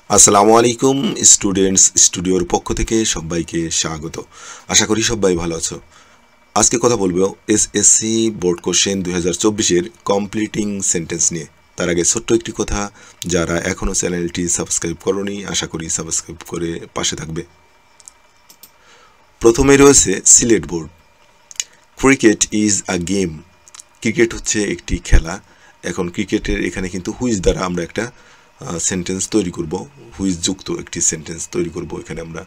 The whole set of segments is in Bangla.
আসসালামু আলাইকুম স্টুডেন্টস স্টুডিওর পক্ষ থেকে সবাইকে স্বাগত। আশা করি সবাই ভালো আছো। আজকে কথা বলবো এসএসসি বোর্ড কোশ্চেন 2024 এর কমপ্লিটিং সেন্টেন্স নিয়ে। তার আগে ছোট্ট একটি কথা, যারা এখনো চ্যানেলটি সাবস্ক্রাইব করোনি আশা করি সাবস্ক্রাইব করে পাশে থাকবে। প্রথমে রয়েছে Sylhet board. Cricket is a game. Cricket হচ্ছে একটি খেলা। এখন ক্রিকেটের এখানে কিন্তু হুইজ দ্বারা আমরা একটা সেন্টেন্স তৈরি করব, হুইজ যুক্ত একটি সেন্টেন্স তৈরি করব এখানে আমরা।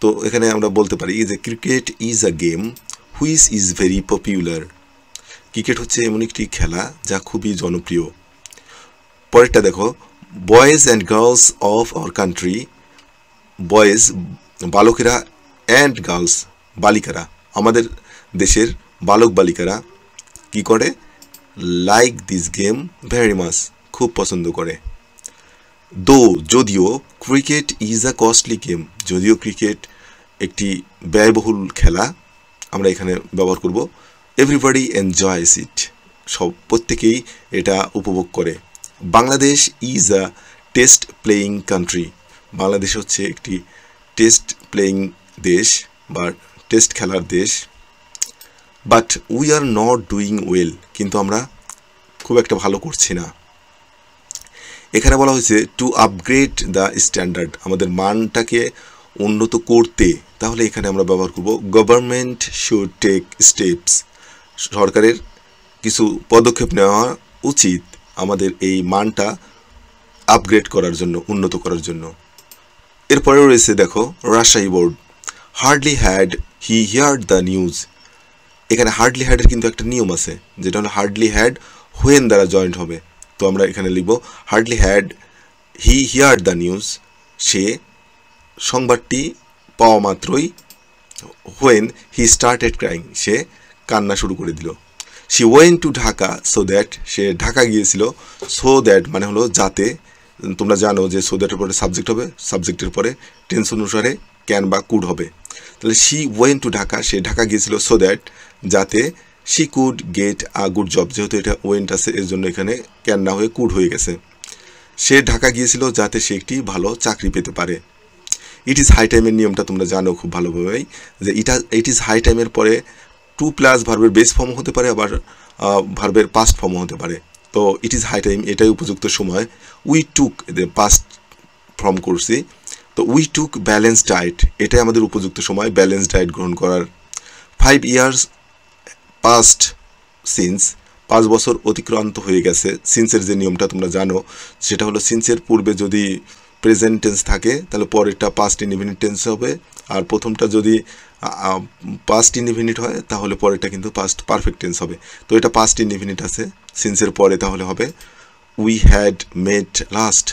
তো এখানে আমরা বলতে পারি যে cricket is a game which is very popular. Cricket হচ্ছে এমন একটি খেলা যা খুবই জনপ্রিয়। পরেরটা দেখো, boys and girls of our country. Boys বালকেরা, অ্যান্ড গার্লস বালিকারা, আমাদের দেশের বালক বালিকারা কি করে? Like this game very much, খুব পছন্দ করে। যদিও cricket is a costly game, যদিও ক্রিকেট একটি ব্যয়বহুল খেলা, আমরা এখানে ব্যবহার করব এভরিবডি এনজয়স ইট, প্রত্যেকেই এটা উপভোগ করে। Bangladesh is a test playing country. Bangladesh হচ্ছে একটি টেস্ট প্লেয়িং দেশ বা টেস্ট খেলার দেশ। But we are not doing well, কিন্তু আমরা খুব একটা ভালো করছি না। এখানে বলা হয়েছে টু আপগ্রেড দ্য স্ট্যান্ডার্ড, আমাদের মানটাকে উন্নত করতে, তাহলে এখানে আমরা ব্যবহার করব গভর্নমেন্ট শুড টেক স্টেপস। সরকারের কিছু পদক্ষেপ নেওয়া উচিত আমাদের এই মানটা আপগ্রেড করার জন্য, উন্নত করার জন্য। এরপরে রয়েছে দেখো Rajshahi board. Hardly had he heard the news. এখানে হার্ডলি হ্যাডের কিন্তু একটা নিয়ম আছে, যেটা হলো হার্ডলি হ্যাড হোয়েন দ্বারা জয়েন্ট হবে। তো আমরা এখানে লিখব hardly had he heard the news, সে সংবাদটি পাওয়া মাত্রই, হোয়েন হি স্টার্টেড ক্রাইং, সে কান্না শুরু করে দিল। She went to Dhaka so that, সে ঢাকা গিয়েছিল। সো দ্যাট মানে হলো যাতে, তোমরা জানো যে সো দ্যাটের পরে সাবজেক্ট হবে, সাবজেক্টের পরে টেন্স অনুসারে ক্যান বা কুড হবে। তাহলে শি ওয়েন্ট টু ঢাকা, সে ঢাকা গিয়েছিল সো দ্যাট, যাতে she could get a good job, যেহেতু এটা ওয়েন্ট আছে এর জন্য এখানে ক্যান না হয়ে কুড হয়ে গেছে। সে ঢাকা গিয়েছিল যাতে সে একটি ভালো চাকরি পেতে পারে। ইট ইজ হাই টাইমের নিয়মটা তোমরা জানো খুব ভালোভাবেই, যে ইট ইজ হাই টাইমের পরে টু প্লাস ভার্বের বেস ফর্ম হতে পারে, আবার ভার্বের পাস্ট ফর্ম হতে পারে। তো ইট ইজ হাই টাইম এটাই উপযুক্ত সময়। উই টুক পাস্ট ফর্ম করছি, তো উই টুক ব্যালেন্স ডায়েট, এটাই আমাদের উপযুক্ত সময় ব্যালেন্স ডায়েট গ্রহণ করার। 5 years পাস্ট সিন্স, 5 বছর অতিক্রান্ত হয়ে গেছে। সিন্সের যে নিয়মটা তোমরা জানো, সেটা হলো সিন্সের পূর্বে যদি প্রেজেন্ট টেন্স থাকে তাহলে পরেরটা পাস্ট ইনডিফিনিট টেন্স হবে, আর প্রথমটা যদি পাস্ট ইনডিফিনিট হয় তাহলে পরেরটা কিন্তু পাস্ট পারফেক্ট টেন্স হবে। তো এটা পাস্ট ইনডিফিনিট আছে সিন্সের পরে, তাহলে হবে উই হ্যাড মেট লাস্ট,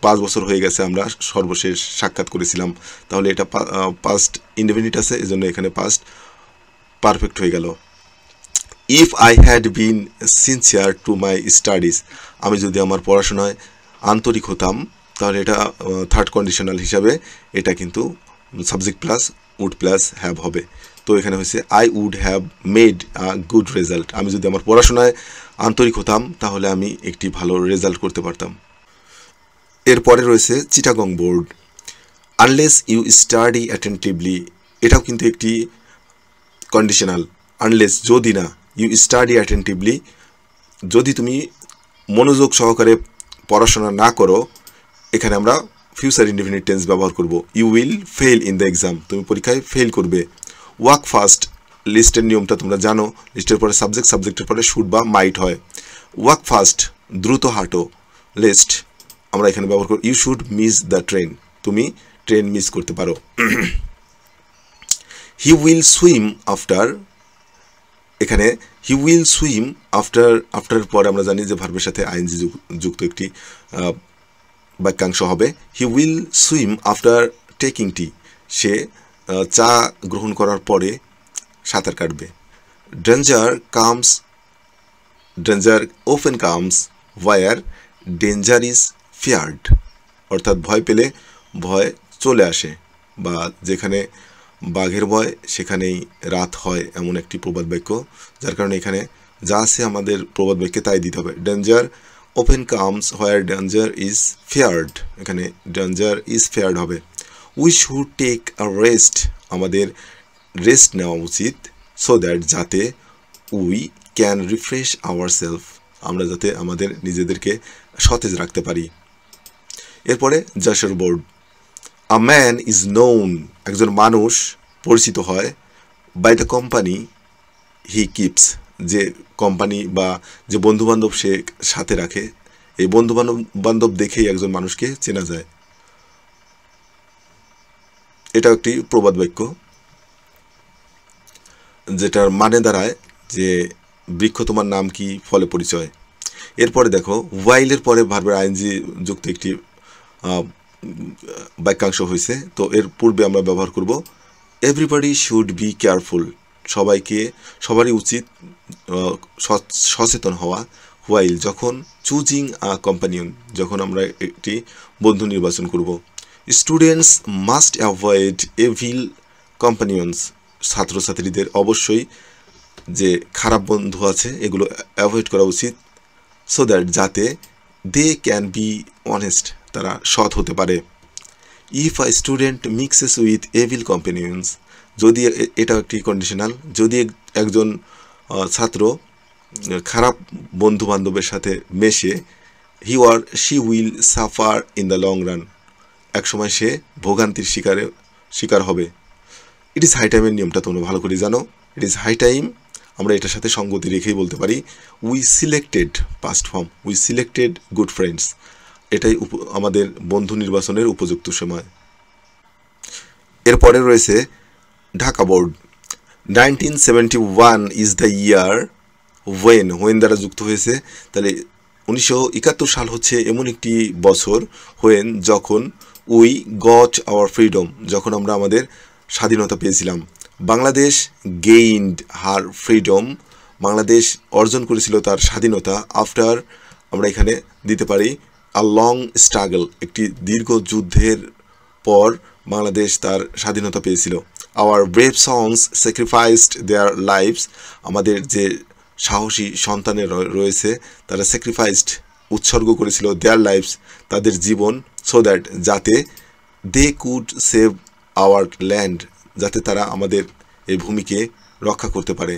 5 বছর হয়ে গেছে আমরা সর্বশেষ সাক্ষাৎ করেছিলাম, তাহলে এটা পাস্ট ইনডিফিনিট আছে, এজন্য এখানে পাস্ট পারফেক্ট হয়ে গেল। If I had been sincere to my studies, আমি যদি আমার পড়াশোনায় আন্তরিক হতাম, তাহলে এটা থার্ড কন্ডিশনাল হিসাবে এটা কিন্তু subject plus would plus have হবে। তো এখানে হয়েছে I would have made a good result, আমি যদি আমার পড়াশোনায় আন্তরিক হতাম তাহলে আমি একটি ভালো রেজাল্ট করতে পারতাম। এরপরে রয়েছে Chittagong board. Unless you study attentively, এটাও কিন্তু একটি কন্ডিশনাল। আনলেস যদি না, ইউ স্টাডি অ্যাটেন্টিভলি, যদি তুমি মনোযোগ সহকারে পড়াশোনা না করো, এখানে আমরা ফিউচার ইনডিফিনিট টেন্স ব্যবহার করব। You will fail in the exam, তুমি পরীক্ষায় ফেল করবে। ওয়াক ফাস্ট, লিস্টের নিয়মটা তোমরা জানো, লিস্টের পরে সাবজেক্ট, সাবজেক্টের পরে শুড বা মাইট হয়। ওয়াক ফাস্ট দ্রুত হাঁটো। লিস্ট আমরা এখানে ব্যবহার করব you should miss the train, তুমি ট্রেন মিস করতে পারো। হি উইল সুইম আফটার, এখানে he will swim after, after পরে আমরা জানি যে ভার্বের সাথে আইএনজি যুক্ত একটি বাক্যাংশ হবে। He will swim after taking tea, সে চা গ্রহণ করার পরে সাঁতার কাটবে। Danger comes, danger open comes were danger is feared, অর্থাৎ ভয় পেলে ভয় চলে আসে, বা যেখানে বাঘের ভয় সেখানেই রাত হয়, এমন একটি প্রবাদ বাক্য, যার কারণে এখানে যা আছে আমাদের প্রবাদ বাক্যে তাই দিতে হবে। Danger open comes where danger is feared, এখানে ডেঞ্জার ইজ ফেয়ার্ড হবে। We should take a rest, আমাদের রেস্ট নেওয়া উচিত, সো দ্যাট যাতে we can refresh our self, আমরা যাতে আমাদের নিজেদেরকে সতেজ রাখতে পারি। এরপরে Jashore board, a man is known, একজন মানুষ পরিচিত হয়, by the company he keeps, যে কোম্পানি বা যে বন্ধুবান্ধব সে সাথে রাখে, এই বন্ধুবান্ধব দেখেই একজন মানুষকে চেনা যায়। এটা একটি প্রবাদ বাক্য, যেটার মানে দাঁড়ায় যে বৃক্ষ তোমার নাম কি, ফলে পরিচয়। এরপরে দেখো ওয়াইলের পরে ভার্বের আইএনজি যুক্ত একটি বাক্যাংশ হয়েছে, তো এর পূর্বে আমরা ব্যবহার করব এভরিবডি শুড বি কেয়ারফুল, সবারই উচিত সচেতন হওয়া, হোয়াইল যখন, চুজিং আ কম্পানিয়ন যখন আমরা একটি বন্ধু নির্বাচন করব। Students must avoid evil companions, ছাত্রছাত্রীদের অবশ্যই যে খারাপ বন্ধু আছে এগুলো অ্যাভয়েড করা উচিত, সো দ্যাট যাতে দে ক্যান বি অনেস্ট, তারা সৎ হতে পারে। If a student mixes with evil companions, যদি এটা একটি কন্ডিশনাল, যদি একজন ছাত্র খারাপ বন্ধু বান্ধবের সাথে মেশে, he or she will suffer in the long run, একসময় সে ভোগান্তির শিকার হবে। ইট ইজ হাই টাইমের নিয়মটা তোমরা ভালো করে জানো, ইট ইজ হাই টাইম আমরা এটার সাথে সঙ্গতি রেখেই বলতে পারি। We selected, past form, we selected good friends, এটাই আমাদের বন্ধু নির্বাচনের উপযুক্ত সময়। এরপরে রয়েছে Dhaka board, 1971 is the year when দ্বারা যুক্ত হয়েছে, তাহলে 1971 সাল হচ্ছে এমন একটি বছর, হোয়েন যখন, উই গট আওয়ার ফ্রিডম যখন আমরা আমাদের স্বাধীনতা পেয়েছিলাম। বাংলাদেশ গেইনড হার ফ্রিডম, বাংলাদেশ অর্জন করেছিল তার স্বাধীনতা, আফটার আমরা এখানে দিতে পারি আ লং স্ট্রাগল, একটি দীর্ঘ যুদ্ধের পর বাংলাদেশ তার স্বাধীনতা পেয়েছিল। Our brave sons sacrificed their lives, আমাদের যে সাহসী সন্তানের রয়েছে তারা স্যাক্রিফাইসড উৎসর্গ করেছিল দেয়ার লাইভস, তাদের জীবন, সো দ্যাট যাতে they could save our land, যাতে তারা আমাদের এই ভূমিকে রক্ষা করতে পারে।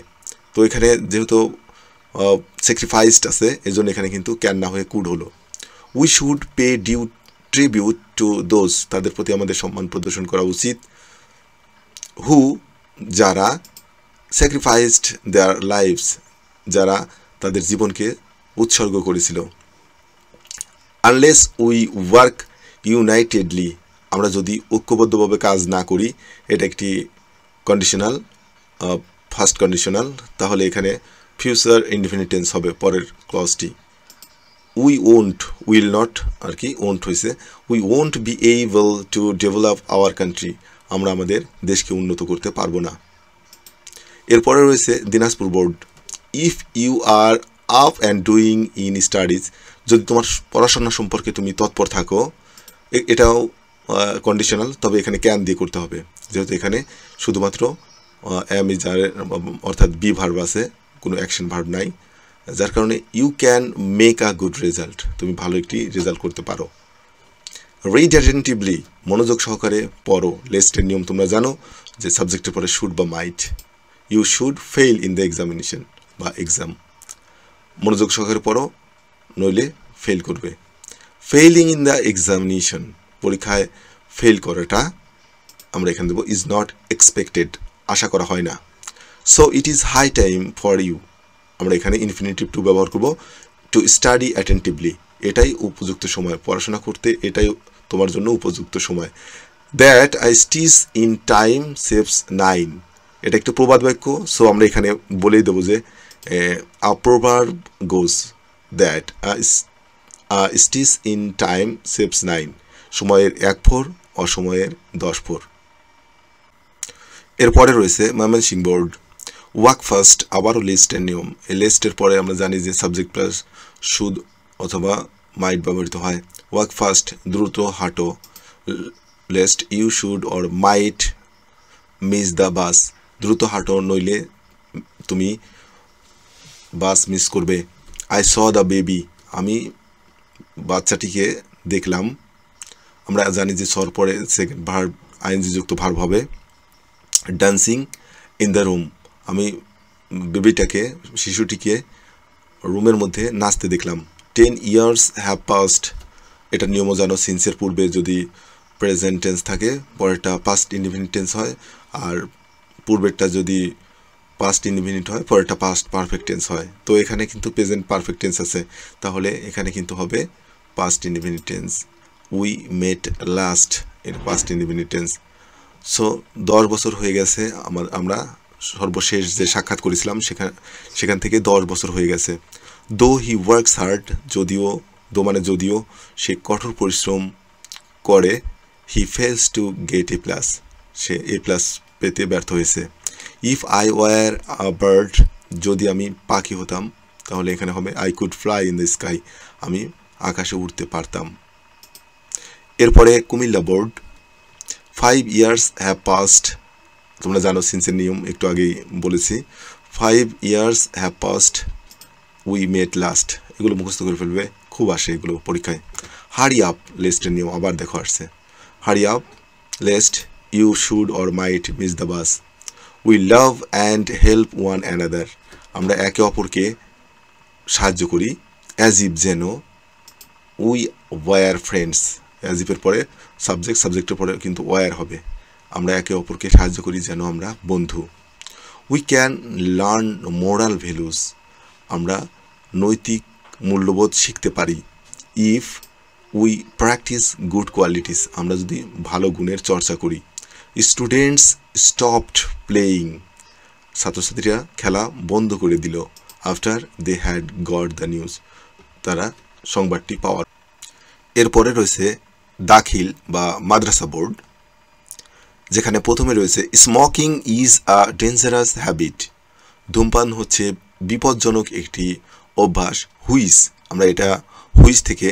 তো এখানে যেহেতু স্যাক্রিফাইসড আছে এজন্য এখানে কিন্তু ক্যান না হয়ে কুড হলো। We should pay due tribute to those, তাদের প্রতি আমাদের সম্মান প্রদর্শন করা উচিত, হু যারা, স্যাক্রিফাইসড দেয়ার লাইভস যারা তাদের জীবনকে উৎসর্গ করেছিল। আনলেস উই ওয়ার্ক ইউনাইটেডলি, আমরা যদি ঐক্যবদ্ধভাবে কাজ না করি, এটা একটি কন্ডিশনাল, ফার্স্ট কন্ডিশনাল, তাহলে এখানে ফিউচার ইনডিফিনিট টেন্স হবে পরের ক্লজটি। উই ওন্ট, উইল নট আর কি, ওন্ট হয়েছে, we won't be able to develop our country, আমরা আমাদের দেশকে উন্নত করতে পারবো না। এরপরে রয়েছে Dinajpur board, if you are up and doing in studies, যদি তোমার পড়াশোনা সম্পর্কে তুমি তৎপর থাকো, এটাও কন্ডিশনাল, তবে এখানে ক্যান দিয়ে করতে হবে, যেহেতু এখানে শুধুমাত্র এম ইজ আর অর্থাৎ বি ভার্ব আছে, কোনো অ্যাকশন ভার্ব নাই, যার কারণে you can make a good result, তুমি ভালো একটি রেজাল্ট করতে পারো। রিড অ্যাটেন্টিভলি, মনোযোগ সহকারে পড়ো, লেস্টের নিয়ম তোমরা জানো যে সাবজেক্টের পরে শুড বা might, you should fail in the examination বা এক্সাম, মনোযোগ সহকারে পড়ো নইলে ফেল করবে। ফেইলিং ইন দ্য এক্সামিনেশন, পরীক্ষায় ফেল করাটা আমরা এখানে দেবো ইজ নট এক্সপেক্টেড, আশা করা হয় না। So it is high time for you, আমরা এখানে ইনফিনিটিভ টু ব্যবহার করব, টু স্টাডি অ্যাটেন্টিভলি, এটাই উপযুক্ত সময়, পড়াশোনা করতে এটাই তোমার জন্য উপযুক্ত সময়। That I stitch in time saves 9, এটা একটা প্রবাদ বাক্য, সো আমরা এখানে বলেই দেবো যে a proverb goes that stitch in time saves 9, সময়ের 1 ভোর অসময়ের 10 ভোর। এরপরে রয়েছে ময়মনসিংহ বোর্ড, ওয়াক ফার্স্ট, আবারও লিস্টের নিয়ম, এই লিস্টের পরে আমরা জানি যে সাবজেক্ট প্লাস শুড অথবা মাইট ব্যবহৃত হয়। ওয়াক ফার্স্ট, দ্রুত হাঁটো, lest you should or might miss the bus, দ্রুত হাঁটো নইলে তুমি বাস মিস করবে। আই স দ্য বেবি, আমি বাচ্চাটিকে দেখলাম। আমরা জানি যে সর পরে সেকেন্ড ভার্ব আইএনজি যুক্ত ভার্ব হবে। ডান্সিং ইন দ্য রুম, আমি বেবিটাকে শিশুটিকে রুমের মধ্যে নাচতে দেখলাম। 10 years হ্যাভ পাস্ট, এটা নিয়মও জানো, সিন্সের পূর্বে যদি প্রেজেন্ট টেন্স থাকে পরেরটা পাস্ট ইনডিফিনিট টেন্স হয়, আর পূর্বেরটা যদি পাস্ট ইনডিফিনিট হয় পরেরটা পাস্ট পারফেক্ট টেন্স হয়। তো এখানে কিন্তু প্রেজেন্ট পারফেক্ট টেন্স আছে, তাহলে এখানে কিন্তু হবে past indefinite tense. We met last, এটা পাস্ট ইনডিফিনিট টেন্স। সো 10 বছর হয়ে গেছে আমরা সর্বশেষ যে সাক্ষাৎ করেছিলাম সেখান থেকে 10 বছর হয়ে গেছে। দো হি ওয়ার্কস হার্ড, যদিও সে কঠোর পরিশ্রম করে। He fails to get A plus, সে এ প্লাস পেতে ব্যর্থ হয়েছে। If I were a bird, যদি আমি পাখি হতাম তাহলে এখানে হবে I could fly in the sky, আমি আকাশে উঠতে পারতাম। এরপরে Comilla board. 5 years have past, তোমরা জানো সিন্সের নিয়ম, একটু আগেই বলেছি। 5 years have past, we met last, এগুলো মুখস্থ করে ফেলবে, খুব আসে এগুলো পরীক্ষায়। হারি আপ, লেস্টের নিয়ম আবার দেখো আসছে। Hurry up lest you should or might miss the bus. We love and help one another, আমরা একে অপরকে সাহায্য করি। অ্যাজ ইফ, যেন। উই ওয়ার ফ্রেন্ডস, অ্যাজ ইফের পরে সাবজেক্টের পরে কিন্তু ওয়ার হবে, আমরা একে অপরকে সাহায্য করি যেন আমরা বন্ধু। We can learn moral values, আমরা নৈতিক মূল্যবোধ শিখতে পারি। If we practice good qualities, আমরা যদি ভালো গুণের চর্চা করি। স্টুডেন্টস স্টপড প্লেয়িং, ছাত্রছাত্রীরা খেলা বন্ধ করে দিল। After they had got the news, তারা সংবাদটি পাওয়ার। এরপরে রয়েছে দাখিল বা মাদ্রাসা বোর্ড, যেখানে প্রথমে রয়েছে smoking is a dangerous habit, ধূমপান হচ্ছে বিপজ্জনক একটি অভ্যাস। হুইচ, আমরা এটা হুইচ থেকে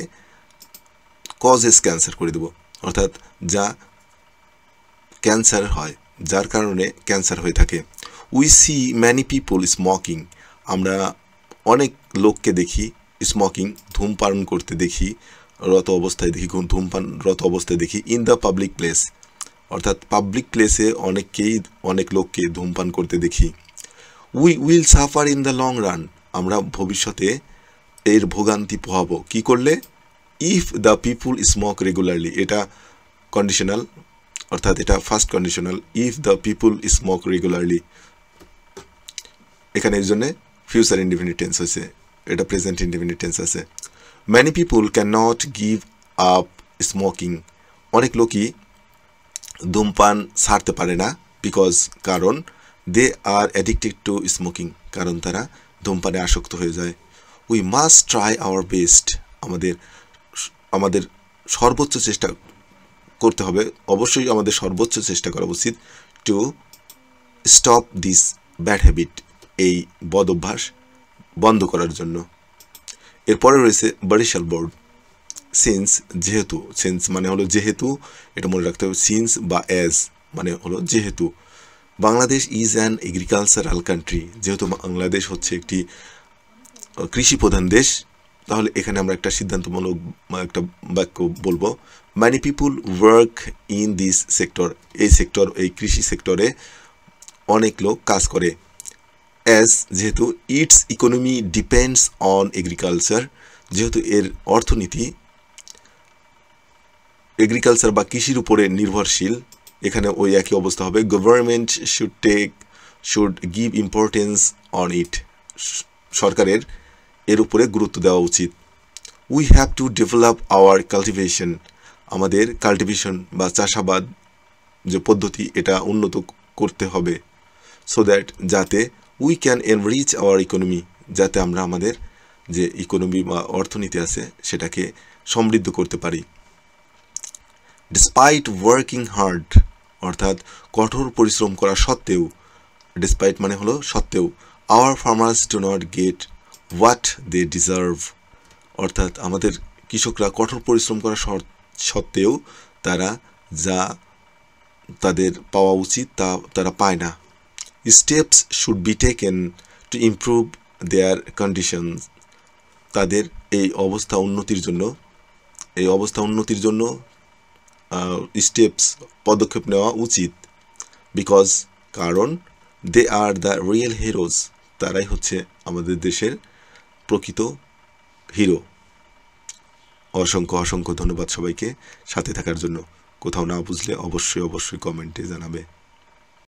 কজেস ক্যান্সার করে দেব, অর্থাৎ যা ক্যান্সার হয়, যার কারণে ক্যান্সার হয়ে থাকে। We see many people smoking, আমরা অনেক লোককে দেখি স্মোকিং ধূমপান করতে দেখি, ধূমপানরত অবস্থায় দেখি। ইন দ্য পাবলিক প্লেস, অর্থাৎ পাবলিক প্লেসে অনেক লোককে ধূমপান করতে দেখি। We will suffer in the long run, আমরা ভবিষ্যতে এর ভোগান্তি পোহাবো কি করলে। If the people smoke regularly, এটা কন্ডিশনাল, অর্থাৎ এটা first conditional. If the people smoke regularly, এখানে এর জন্য ফিউচার ইনডিফিনিট টেন্স হয়েছে, এটা প্রেজেন্ট ইনডিফিনিট টেন্স আছে। Many people can not give up smoking, অনেক লোকই ধূমপান ছাড়তে পারে না। বিকজ, কারণ। দে আর অ্যাডিক্টেড টু স্মোকিং, কারণ তারা ধূমপানে আসক্ত হয়ে যায়। We must try our best, আমাদের সর্বোচ্চ চেষ্টা করতে হবে, অবশ্যই আমাদের সর্বোচ্চ চেষ্টা করা উচিত। To stop this bad habit, এই বদ অভ্যাস বন্ধ করার জন্য। এরপরে রয়েছে বরিশাল বোর্ড। সিন্স, যেহেতু, সিন্স মানে হলো যেহেতু, এটা মনে রাখতে হবে। সিন্স বা অ্যাজ মানে হলো যেহেতু। Bangladesh is an agricultural country, যেহেতু বাংলাদেশ হচ্ছে একটি কৃষি প্রধান দেশ, তাহলে এখানে আমরা একটা সিদ্ধান্তমূলক একটা বাক্য বলবো। Many people work in this sector, এই কৃষি সেক্টরে অনেক লোক কাজ করে। অ্যাজ, যেহেতু। Its economy depends on agriculture, যেহেতু এর অর্থনীতি এগ্রিকালচার বা কৃষির উপরে নির্ভরশীল, এখানে ওই একই অবস্থা হবে। Government should give importance on it, সরকারের এর উপরে গুরুত্ব দেওয়া উচিত। We have to develop hour cultivation, আমাদের কাল্টিভেশন বা চাষাবাদ যে পদ্ধতি এটা উন্নত করতে হবে। সো দ্যাট, যাতে। We can enrich hour economy, যাতে আমরা আমাদের যে ইকোনমি বা অর্থনীতি আছে সেটাকে সমৃদ্ধ করতে পারি। ডিসপাইট ওয়ার্কিং হার্ড, অর্থাৎ কঠোর পরিশ্রম করা সত্ত্বেও, ডিসপাইট মানে হলো সত্ত্বেও। Our farmers do not get what they deserve, অর্থাৎ আমাদের কৃষকরা কঠোর পরিশ্রম করা সত্ত্বেও তারা যা তাদের পাওয়া উচিত তা তারা পায় না। Steps should be taken to improve their conditions, তাদের এই অবস্থা উন্নতির জন্য এই অবস্থা উন্নতির জন্য পদক্ষেপ নেওয়া উচিত। বিকজ কারণ দে আর দ্য রিয়েল হিরোজ, তারাই হচ্ছে আমাদের দেশের প্রকৃত হিরো। অসংখ্য ধন্যবাদ সবাইকে সাথে থাকার জন্য। কোথাও না বুঝলে অবশ্যই কমেন্টে জানাবে।